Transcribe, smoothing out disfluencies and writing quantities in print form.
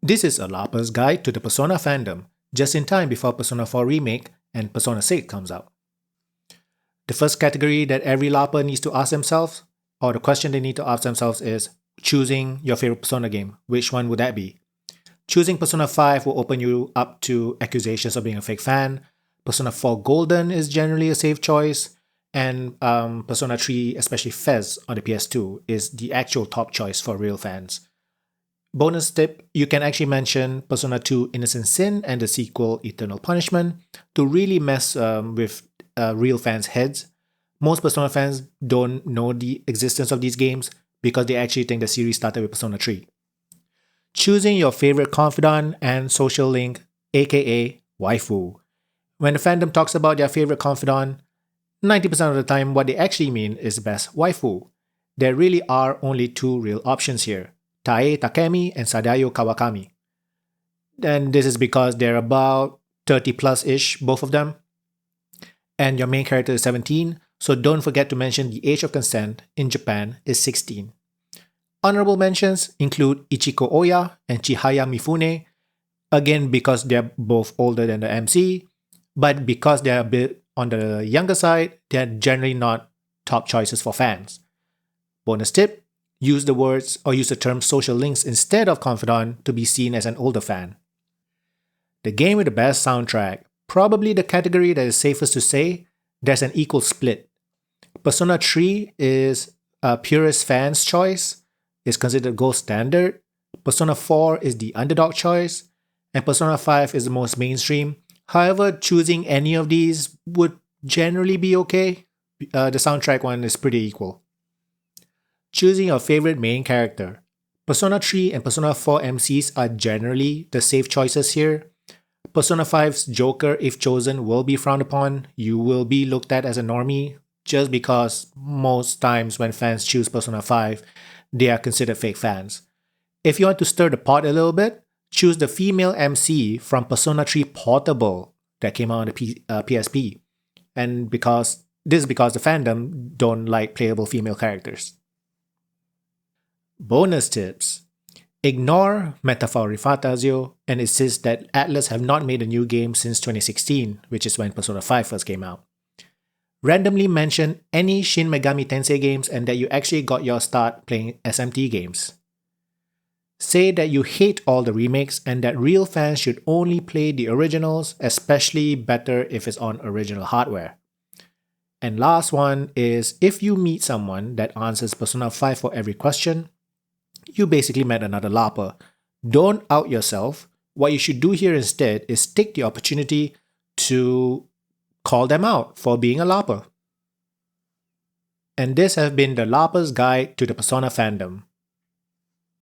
This is a LARPer's guide to the Persona fandom, just in time before Persona 4 Remake and Persona 6 comes out. The first category that every LARPer needs to ask themselves, or the question they need to ask themselves is, choosing your favorite Persona game. Which one would that be? Choosing Persona 5 will open you up to accusations of being a fake fan. Persona 4 Golden is generally a safe choice. And Persona 3, especially Fez on the PS2, is the actual top choice for real fans. Bonus tip, you can actually mention Persona 2 Innocent Sin and the sequel Eternal Punishment to really mess with real fans' heads. Most Persona fans don't know the existence of these games because they actually think the series started with Persona 3. Choosing your favorite confidant and social link, aka waifu. When the fandom talks about their favorite confidant, 90% of the time what they actually mean is best waifu. There really are only two real options here, Tae Takemi and Sadayo Kawakami. And this is because they're about 30 plus ish, both of them. And your main character is 17, so don't forget to mention the age of consent in Japan is 16. Honorable mentions include Ichiko Oya and Chihaya Mifune, again because they're both older than the MC, but because they're a bit on the younger side, they're generally not top choices for fans. Bonus tip, use the words or use the term social links instead of confidant to be seen as an older fan. The game with the best soundtrack, probably the category that is safest to say, there's an equal split. Persona 3 is a purist fan's choice, is considered gold standard. Persona 4 is the underdog choice, and Persona 5 is the most mainstream. However, choosing any of these would generally be okay. The soundtrack one is pretty equal. Choosing your favorite main character. Persona 3 and Persona 4 MCs are generally the safe choices here. Persona 5's Joker, if chosen, will be frowned upon. You will be looked at as a normie, just because most times when fans choose Persona 5, they are considered fake fans. If you want to stir the pot a little bit, choose the female MC from Persona 3 Portable that came out on the PSP. And this is because the fandom don't like playable female characters. Bonus tips. Ignore Metaphor Rifatazio and insist that Atlus have not made a new game since 2016, which is when Persona 5 first came out. Randomly mention any Shin Megami Tensei games and that you actually got your start playing SMT games. Say that you hate all the remakes and that real fans should only play the originals, especially better if it's on original hardware. And last one is, if you meet someone that answers Persona 5 for every question, you basically met another LARPer. Don't out yourself. What you should do here instead is take the opportunity to call them out for being a LARPer. And this has been the LARPer's guide to the Persona fandom.